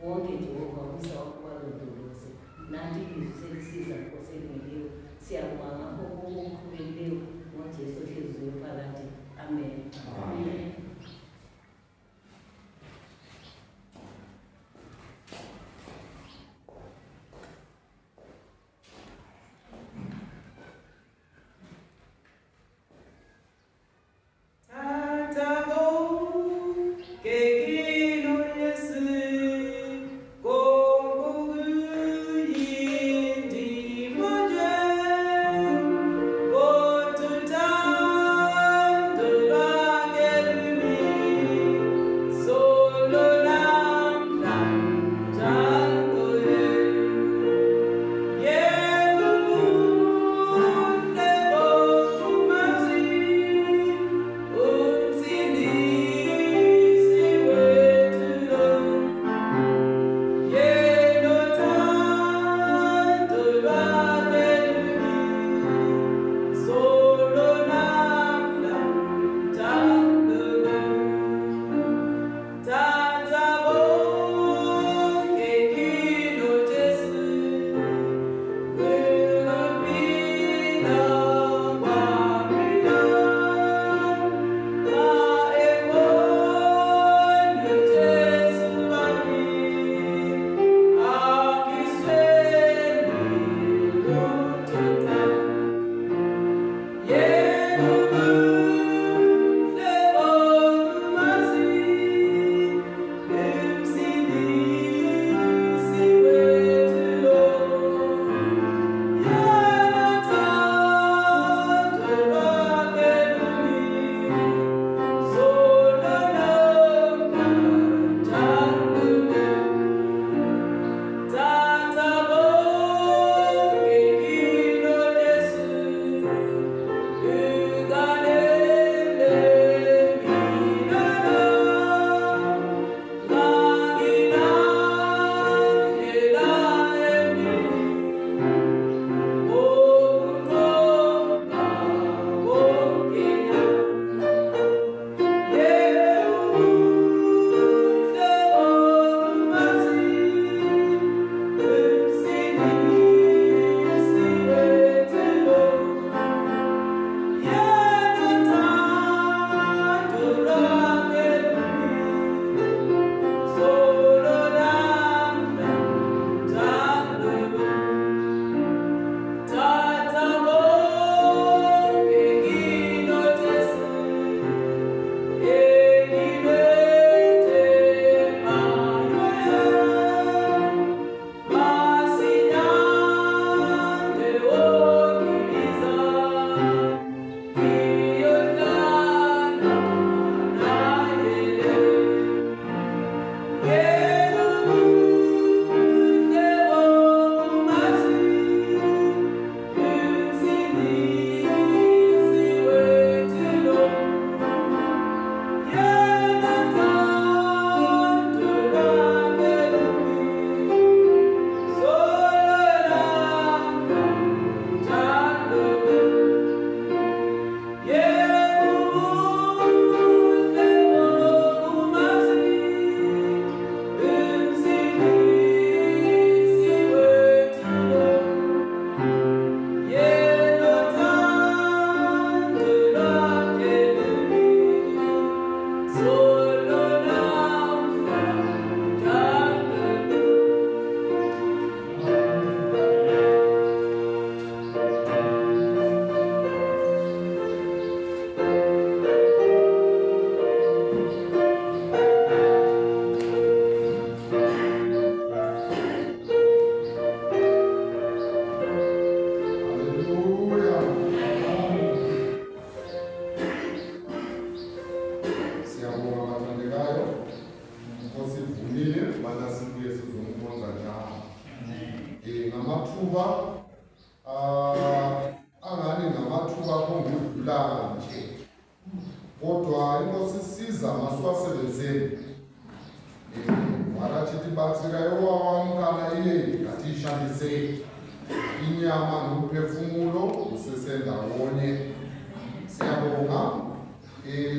wonke Jehova umsa wakho balondoloze. Nathi ilizwi selisiza ngoselungileyo. Siyabonga ngakho okuqhubekayo ngoJesu ohleziyo phakathi. Amen. Amen.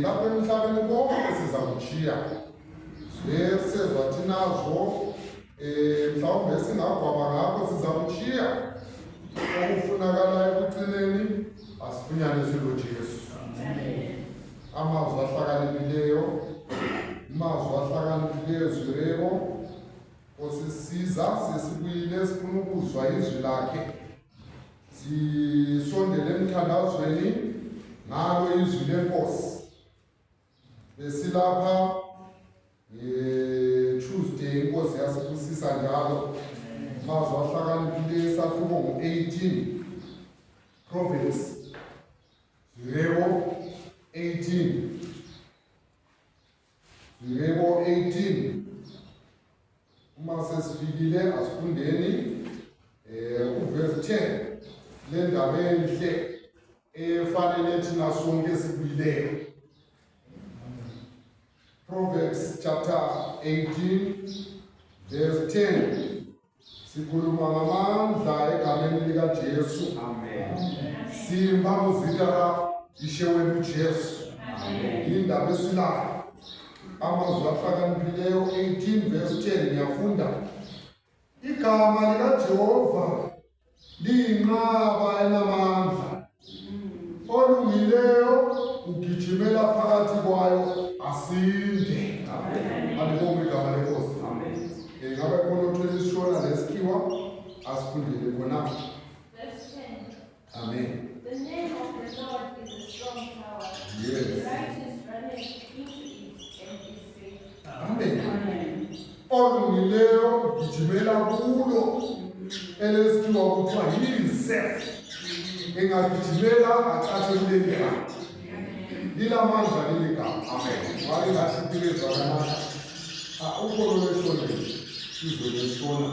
Lapha emhlabeni konke siza kuchiya. Lesizwa thina zo Mhlawumbe singagwaba ngakho sizakutshiya okufunakalayo ekugcineni asifunyane siloJesu. Amazwi ahlakaniphileyo, Zwirebo, osisiza sesibuyile sifuna ukuzwa izwi lakhe. Sisondele emthandazweni ngalo izwi lenkosi. Besilapha Tuesday inkosi yasibusisa njalo. Amazwi ahlakaniphileyo sahluko ngo-18 Proverbs Zwirebo 18 uma sesifikile asifundeni uverse 10 le ndaba enhle efanele thina sonke esibuyileyo. Proverbs chapter 18 verse 10 sikhuluma ngamandla egameni likaJesu. Amen. Simba uzika ishewenu Jesu. Amen. Indaba esilayo. Amazwi ahlakaniphileyo 18 verse 10 ngiyafunda. Igama likaJehova liyinqaba enamandla. Olungileyo ugijimela phakathi kwayo asinde. Amen. Alibonge igama lenkosi. Amen. Ngabe khona uthwele isishona lesikhiwa asifundile khona. Verse 10. Amen. The name of the Lord is a strong tower. Yes. The righteous runneth into it and is safe. Amen. Olungileyo ugijimela kulo elesikhiwa kuthiwa yi-safe. Engagijimela athathe kuleli gama. Lilamandla leli gama. Amen. Walingahlukilezwa namandla. Ukholo lweshona izwe leshona.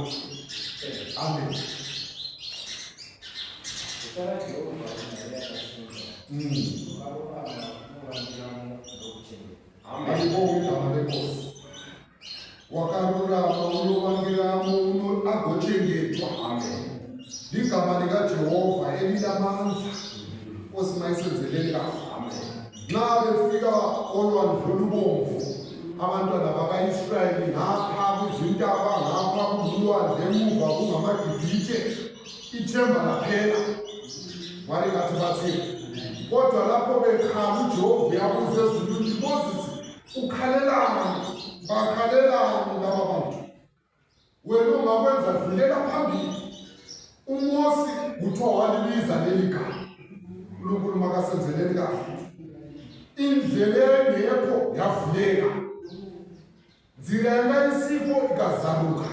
Amen. Alibonge igama lenkosi. Wakarurama ulobangiramo agotshengethwa. Amen. Ligama likaJehova elilamandla. Nkosi mayisenzeleni kahle. Amen. Nxa befika olwandle olubomvu abantwana baka-Israyeli ngapha kuzintaba ngapha kulwandle emuva kungamaGibhithe ithemba laphela. Walingathi bathini? Kodwa lapho bekhala uJehova yabuza ezulwini, Moses ukhalelani? Bakhalelani laba bantu? Wena ungakwenza dlulela phambili. UMosi kuthiwa walibiza leli gama. uNkulunkulu makasenzeleni kahle. Indlela engekho yavuleka. Nzira isipho ikazaluka.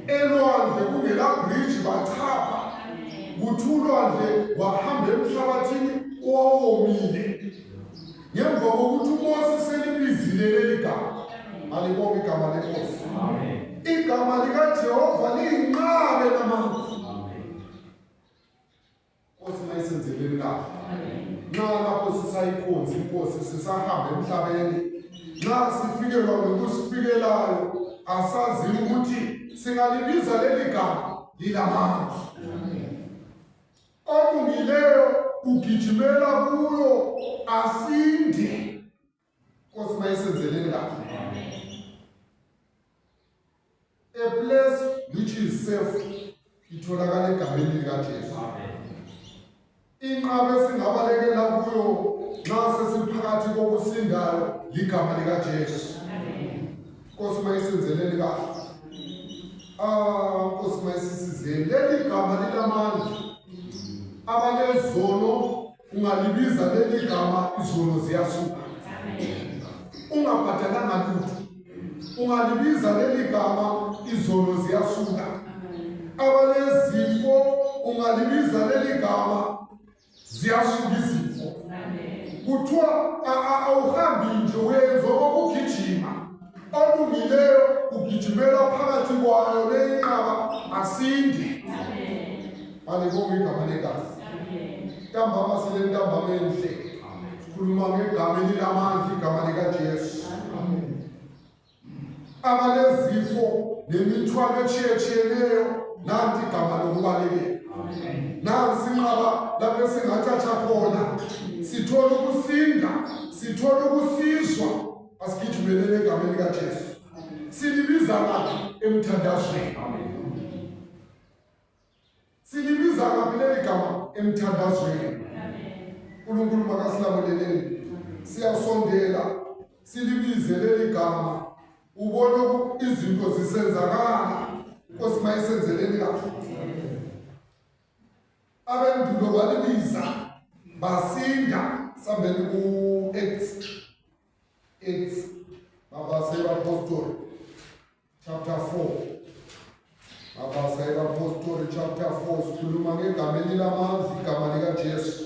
Elwandle kungela bridge bachapha. Kuthi ulwandle wahamba emhlabathini owomile. Ngemva kokuthi uMosi selibizile leli gama. Alibonge igama lenkosi. Amen. Igama likaJehova liyinqabe namandla. Nkosi mayisenzeleni kahle. Nxa lapho sisayikhonza inkosi sisahamba emhlabeni, nxa sifikelwa ngokusifikelayo asazi ukuthi singalibiza leli gama lilamandla. Olungileyo ugijimela kuyo asinde. Nkosi mayisenzeleni kahle. A place which is safe itholakala egameni likaJesu. Inqaba esingabalekela kuyo nxa sesiphakathi kokusindayo ligama likaJesu. Nkosi mayisenzeleni kahle. Nkosi mayisisizeni. Leli gama lilamandla. Abalezono ungalibiza leli gama izono ziyasuka. Ungabhadalanga lutho. Ungalibiza leli gama izono ziyasuka. Abalezifo ungalibiza leli gama ziyasuka izifo. Kuthiwa awuhambi nje wenza okugijima. Olungileyo ugijimela phakathi kwayo leyinqaba asinde. Alibonge igama lenkosi. Ntambama sile ntambama enhle. Sikhuluma ngegama elilamandla, igama likaJesu. Abalezifo nemithwalo etshiyetshiyeneyo nanti igama lokubalekela. Nansi inqaba lapho esingathatha khona sithola ukusinda, sithola ukusizwa. Asigijimelele egameni likaJesu. silibiza ngaphi emthandazweni? Silibiza ngaphi leli gama emthandazweni? uNkulunkulu makasilamuleleni. Siyasondela silibize leli gama, ubone izinto zisenzakala. Nkosi mayisenzeleni kahle. Abendulo balibiza basinda. Sambeni ku-Acts Apostoli chapter 4. Apostoli chapter 4 sikhuluma ngegama elilamanzi, igama likaJesu.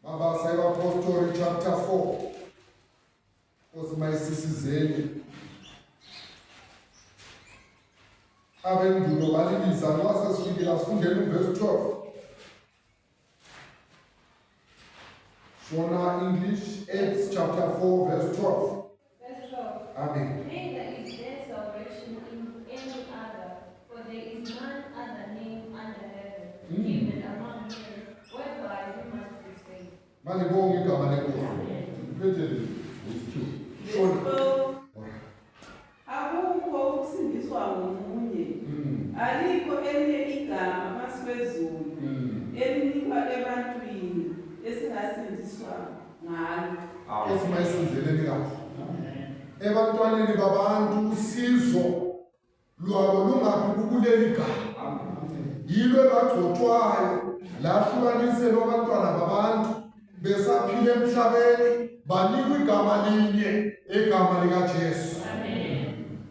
Apostoli chapter 4. Nkosi mayisisizeni. Abendulo balibiza nxa sesifikile sifundeni uverse 12. Shona English, Acts chapter 4 verse 12. Verse 12. Amen. Neither is there salvation in any other, for there is none other name under heaven given among men whereby we must be saved. Malibonga igama lenkosi. Phethele. Shona. Akukho ukusindiswa ngomunye. Alikho elinye igama phansi kwezulu elinikwa ebantwini esingasindiswa ngalo. Nkosi mayisenzeleni kahle. Ebantwaneni babantu usizo lwabo lungaphi kuleli gama. Yilo elagcotshwayo lahlukaniselwa abantwana babantu besaphila emhlabeni banikwa igama linye, igama likaJesu.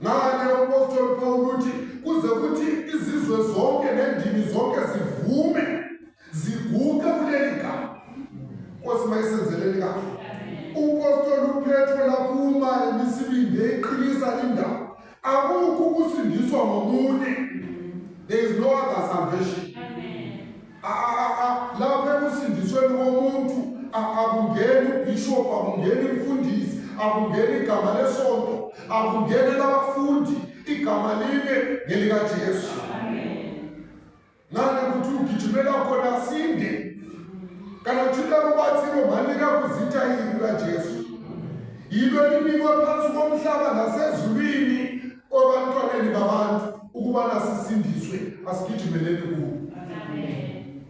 Ngale uApostoli Paul uthi kuze kuthi izizwe zonke nendimi zonke zivume ziguqe kuleli gama. Nkosi mayisenzeleni kahle. uApostoli uPetro laphuma emisibindi eqinisa indaba. Akukho ukusindiswa ngomunye. There is no other salvation. Lapha ekusindisweni komuntu akungeni ubishop, akungeni umfundisi, akungeni igama lesonto, akungeni labafundi, igama linye ngelikaJesu. Ngale kuthi ugijimela khona sinde. Kana thina kubathilo manika kuzitha yini kaJesu. Yilo elinikwe phansi komhlaba nasezulwini obantwaneni babantu ukubana sisindiswe, asigijimeleni kuwo.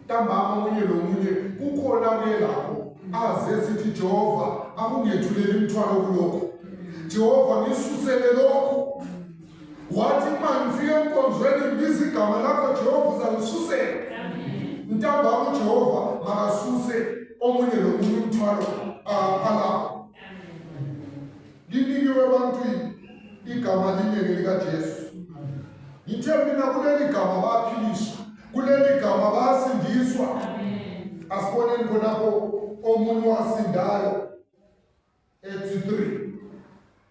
Ntambama munye nomunye kukhona kuye lapho aze sithi Jehova akungethuleli imithwalo kulokho. Jehova ngisusele lokho. Wathi mangifike enkonzweni ngibiza igama lakho Jehova uzangisusela. Ntambama uJehova makasuse omunye nomunye umthwalo alapho. Linikiwe ebantwini igama linye likaJesu. Ngithe mina kuleli gama baphiliswa, kuleli gama basindiswa. Asiboneni khonapho omunye wasindayo ethi 3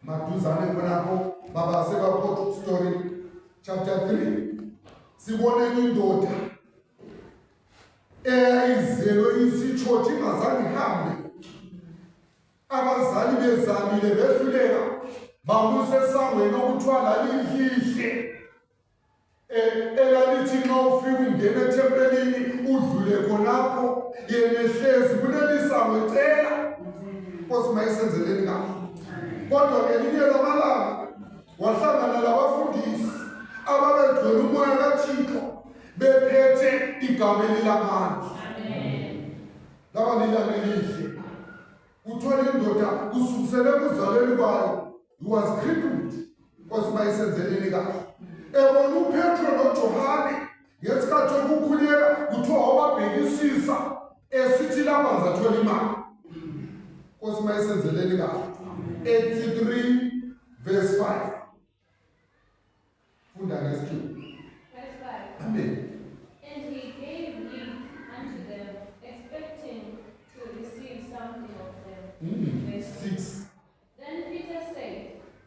maduzane khonapho Apostoli chapter 3 sibone indoda eyayizelwe isitshothi ingazange ihambe. Abazali bezamile behluleka bamuse esangweni okuthiwa lalilihle. Elalithi nxa ufika ungena ethempelini udlule khonapho yena ehlezi kuleli sango ecela. Nkosi mayisenzeleni kahle. Kodwa ngelinye lamalanga wahlangana labafundisi ababegcwele umoya kaThixo bephethe igama elilamanzi. Laba lilanga elihle. Uthola indoda kusukisele kuzalweni kwayo, he was crippled. Nkosi mayisenzeleni kahle. Ebona uPetro noJohane ngesikhathi sokukhuleka kuthiwa wababhekisisa esithi lapha ngizathola imali. Nkosi mayisenzeleni kahle. 83 verse 5. Funda ngesikhiwo. Verse 5. Amen. And he gave leave unto them, expecting to receive something of them. Verse 6. Then Peter said,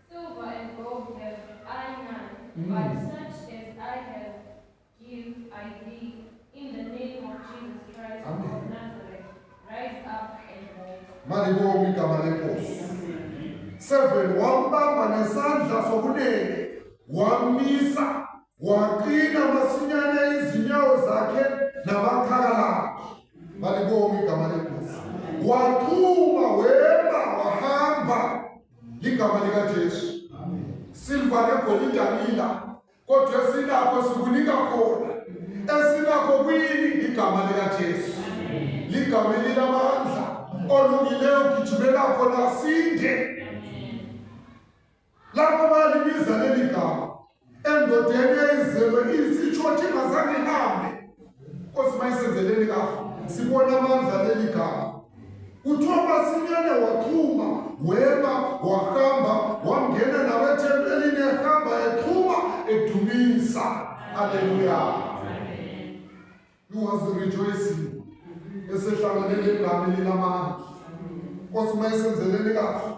Silver and gold have I none, but such as I have give I thee, in the name of Jesus Christ of Nazareth, rise up and walk. Malibonga igama lenkosi. 7. Wambamba nesandla sokunene, wamisa, waqina masinyane izinyawo zakhe namakhala. Malibonga igama lenkosi. Waqhuma wema wahamba. Igama likaJesu. silver negolide amila, kodwa esinakho sikunika khona. Esinakho kwini igama likaJesu. Ligama elinamandla, olungileyo gijimela khona asinde. Lapho balibiza leli gama, endodeni eyizelwe isitshothi ingazange ihambe. Nkosi mayisenzeleni kahle, sibona amandla leli gama. Kuthiwa masinyane waxhuma, wema, wahamba, wangena nawe ethempelini ehamba exhuma edumisa. Haleluya. You was rejoicing. Esehlanganele igama elinamandla. Nkosi mayisenzeleni kahle.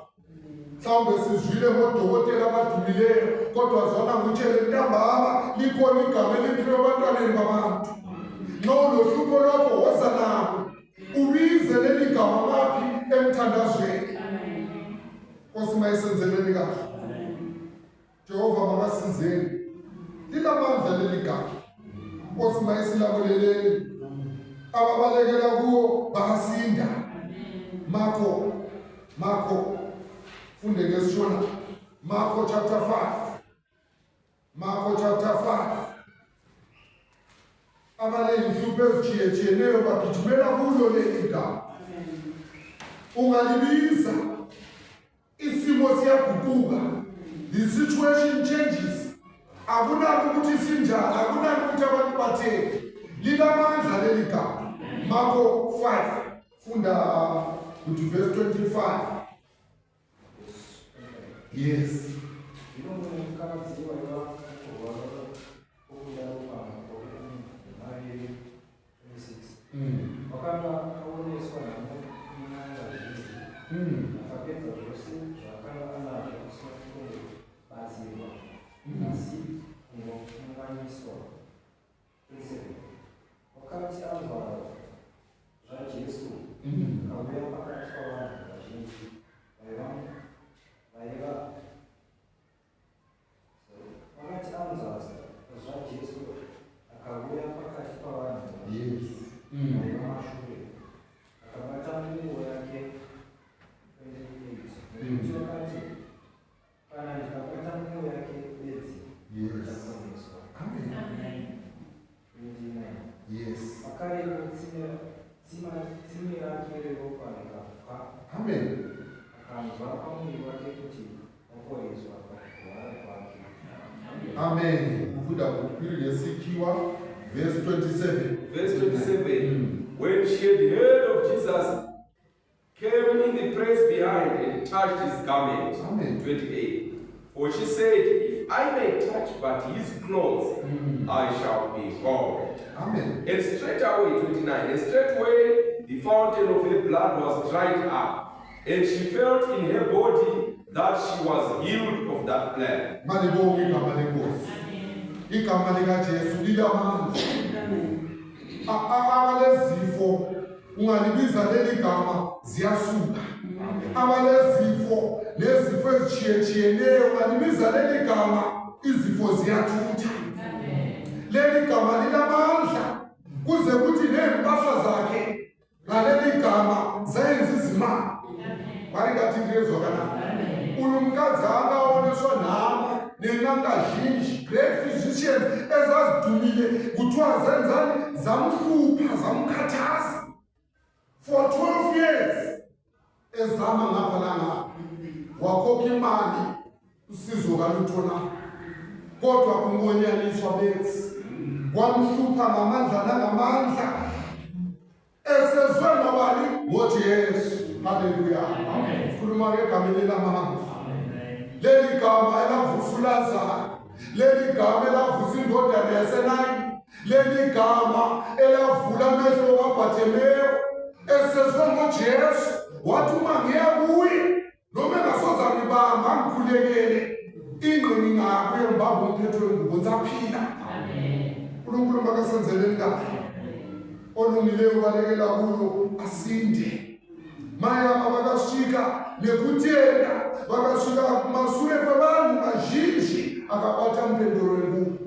Mhlawumbe sizwile ngodokotela abadumileyo, kodwa zona ngutshele ntambama likhona igama eliphiwe ebantwaneni babantu. Nohlupho lwakho woza nalo, ubize leli gama maphi emthandazweni. Nkosi mayisenzeleni kahle. Jehova makasizeni. Lilamandla leli gama. Nkosi mayisilabuleleni. Ababalekela kuwo basinda. Marko funde ngesishona. Marko chapter 5. Marko chapter 5. Abanenhlupho ezitshiyeneyo bagijimela kulo leli gama. Ungalibiza, isimo siyaguquka. The situation changes. Akunaki ukuthi sinjani, akunaki ukuthi abantu batheni. Lilamandla leli gama. Marko 5 funda ukuthi verse 25. Yes. Amen. Verse 27. Verse 27. When she had heard of Jesus, came in the press behind and touched his garment. Amen. 28. For she said, if I may touch but his clothes, I shall be whole. Amen. And straightway, 29. And straightway the fountain of her blood was dried up, and she felt in her body that she was healed of that plague. Igama likaJesu lilamandla. Abalezifo ungalibiza leli gama ziyasuka. Abalezifo nezifo ezitshiyeneyo ungalibiza leli gama izifo ziyathutha. Leli gama lilamandla kuze kuthi nempahla zakhe ngaleli gama zayenza izimali. Baringathi ngezwakala. Uyu mkazi akaoneswa nama nenangazhinji great physicians ezazidumile kuthiwa zenzani zamhlupha zamkhathaza for 12 years ezama ngapha nangapha wakhokha imali usizo kaluthona kodwa kungonyaniswa bethi kwamhlupha ngamandla nangamandla esezwe nobani ngoJesu. Haleluya. Amen. Khuluma ngegameni lamandla. Leli gama elavusa uLazaro, leli gama elavusa indodana yaseNayini, leli gama elavula amehlo kaBhathemeyo, esezwe ngoJesu wathi uma ngiya kuye noma engasoze angibamba angikhulekele ingqini ngakuye ngibamba umphetho wengubo ngizaphila. Amen. uNkulunkulu makasenzeleni kahle. Olungileyo ubalekela kulo asinde. Maya abakashika nekutenda bakashika masule kwabantu bazhinji akabatha mpenduro wengubo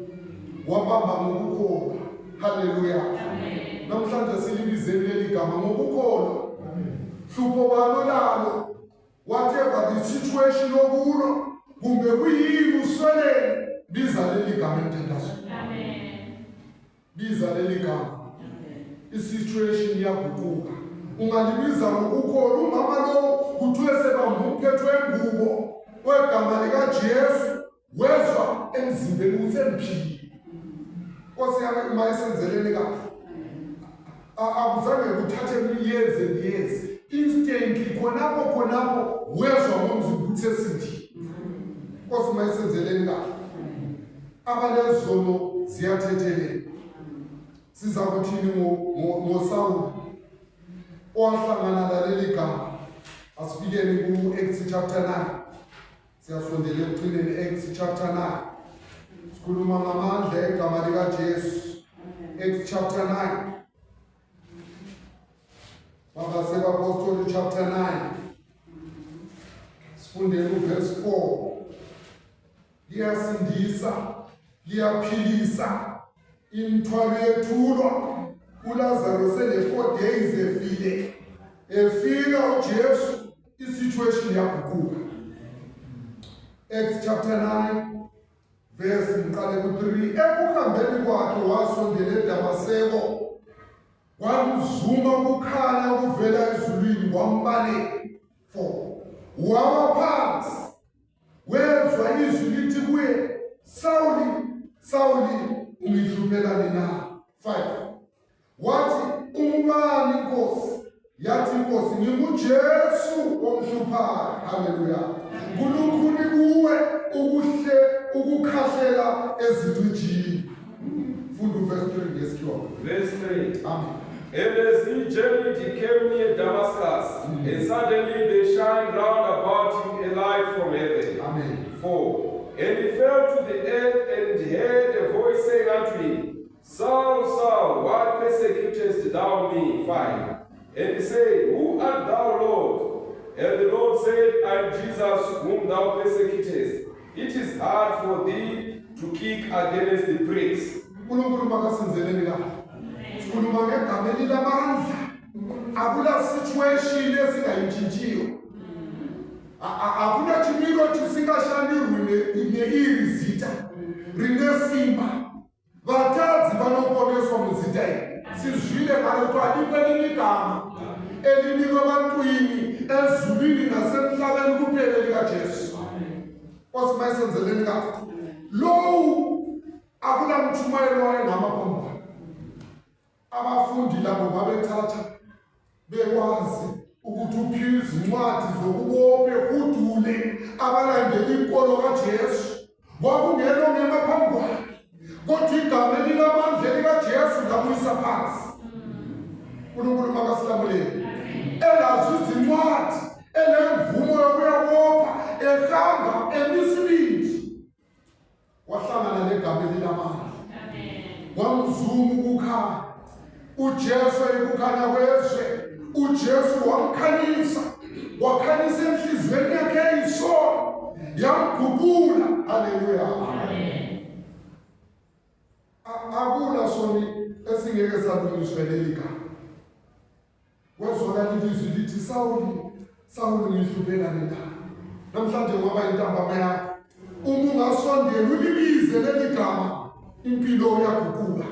wabamba ngokukholwa. Haleluya. Amen. Namhlanje silibizeni leli gama ngokukholwa. Hlupho balo lalo whatever the situation okulo kumbe kuyini uswelele, biza leli gama emthandazo. Biza leli gama. I-situation iyaguquka. Ungalibiza ngokukholwa. Umama lo kuthiwe sebambe umphetho wengubo wegama likaJesu, wezwa emzimbeni usemphile. Nkosi yami mayisenzeleni kahle. Akuzange kuthathe years. Instantly khonapho wezwa ngomzimba uthesindile. Nkosi mayisenzeleni kahle. Abalezono ziyathethelela. Siza kuthini ngoSawuli owahlangana laleli gama. Asifikeni ku-Acts chapter 9. Siyasondela ekugcineni Acts chapter 9. Sikhuluma ngamandla egama likaJesu. Acts chapter 9. Mabase bapostoli chapter 9. Sifundele uverse 4. Liyasindisa, liyaphilisa. Imithwalo yethulwa. uLazaro sele 4 days efile. Efika uJesu, i-situation yaguquka. Acts chapter 9 verse mqale ku-3. Ekuhambeni kwakhe wasondela eDamaseko, kwamzuma ukukhanya okuvela ezulwini kwambaleka. 4. Wawa phansi, wezwa izwi lithi kuye, Sawuli, Sawuli, ungihluphelani na? 5. Wathi, ungubani Nkosi? Yathi Nkosi, nginguJesu omhluphayo. Haleluya. Kulukhuni kuwe ukukhahlela ezicijini. Funda verse 3 ngesikhiwa. Verse 3. Amen. And as he journeyed, he came near Damascus, and suddenly there shined round about him a light from heaven. Amen. 4. And he fell to the earth and heard a voice saying unto him, Saul, Saul, why persecutest thou me? 5. And he said, Who art thou, Lord? And the Lord said, I am Jesus whom thou persecutest. It is hard for thee to kick against the pricks. Sikhuluma ngegama elilamandla. Akula situation esingayitshintshiyo. Akuna chimiro chisingashandirwi neirizita rinesimba. Vatadzi vanoponeswa muzita iri. Sizvile ngalo kuti alikwe rimwe gama elinikwe vantwini ezulwini nasemhlabeni kuphela likaJesu. Nkosi mayisenzeleni kahle. Lowu akula mtshumayelo wayengamaphambi. Abafundi labo babethatha bekwazi ukuthi uphiwe izincwadi zokubophe udule abalandela inkolo kaJesu. Kwakungena ngemaphambi kwakhe. Kodwa igama elilamandla likaJesu labuyisa phansi. uNkulunkulu makasilamulele. Elazi izincwadi, enemvumo yokuyabopha, ehamba emisibindi. Wahlangana negama elilamandla. Wamzuma ukukhanya. uJesu ekukhanya kwezwe. uJesu wamkhanyisa. Wakhanyisa enhliziyweni yakhe eyisono. Yamguqula. Haleluya. Akula soni esingeke salungiswe leli gama. Wezwakala ilizwi lithi, Sawuli, Sawuli, ngihluphekani na? Namhlanje ngoba intambama yakho. Uma ungasondela ulibize leli gama, impilo iyaguquka.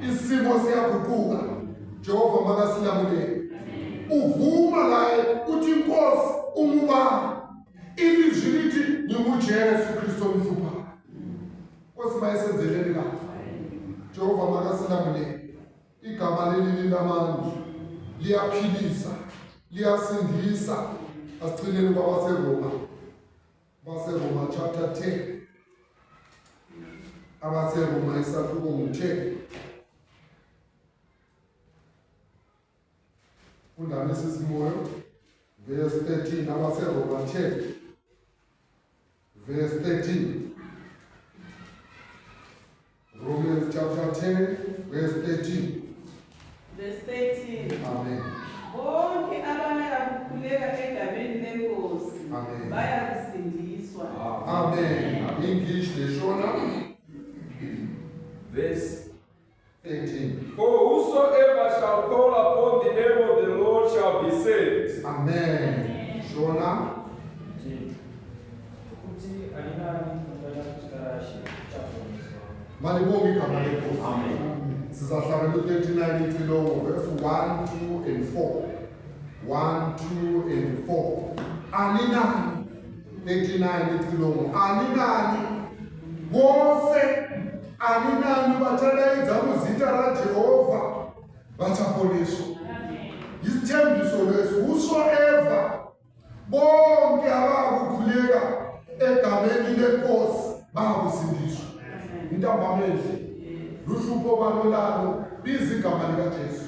Isimo siyaguquka. Jehova makasilamulele. Uvuma laye uthi Nkosi umubani. Ilizwi lithi nginguJesu Kristu omhluphayo. Nkosi mayisenzeleni kahle. Jehova makasilamulele. Igama leli lilamandla, liyaphilisa, liyasindisa. Asigcineni kwabaseRoma. BaseRoma chapter 10. AbaseRoma isahluko ngo-10. Fundani sisimoyo. Verse 13. AbaseRoma 10. Verse 13. Romans chapter 10, verse 13. Verse 13. Amen. Bonke abamela kukhuleka egameni leNkosi Amen. bayakusindiswa. Amen. English leshona. Verse 13. For whosoever shall call upon the name of the Lord shall be saved. Amen. Shona. Kuti alina Malibonge igama lenkosi. Sizahlala ku-39 icilongo verse 1, 2 and 4. 1, 2 and 4. Aninani 39 icilongo. Aninani bose aninani batshalaidza kuzita raJehova bachaponeswa. Isithembiso leso, whosoever bonke abakukhuleka egameni lenkosi bakusindiswa. Intabamendle luhlupho balolalo biza igama likaJesu.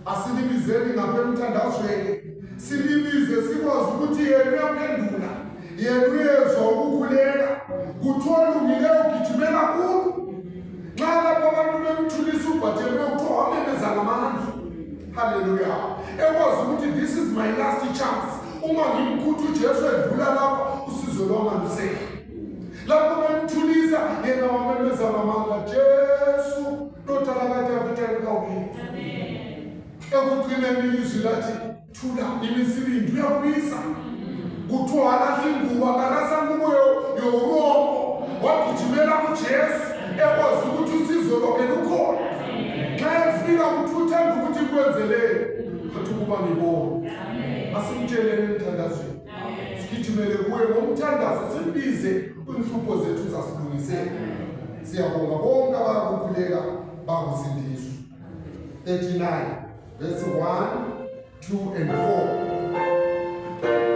Asilibizeni ngapha emthandazweni, silibize sikwazi ukuthi yena uyaphendula, yena uyezwa ukukhuleka. Kuthiwa ulungile ugijimela kulo. Nxa lapho abantu bemthulisa ubhathele kuthiwa wamemeza ngamandla. Hallelujah. Ekwazi ukuthi this is my last chance. Uma ngimkhutha uJesu edlula lapha, usizo lwami alusele. Lapho bemthulisa yena wamemeza ngamandla, Jesu lotala kade avitani kawini. Ekugcineni ilizwi lathi thula imisibindi uyabuyisa. Kuthiwa alahla ingubo akalahla ingubo yorombo, wagijimela kuJesu ekwazi ukuthi usizo lwakhe lukhona. Xa efika kuthi uthanda ukuthi kwenzeleni, athi ukuba ngibone. Asimtsheleni emthandazweni, sigijimele kuye ngomthandazo, simbize kwinhlupho zethu zasilungisele. Siyabonga bonke abakukhuleka bakusindiswa. 39 verse 1, 2 and 4.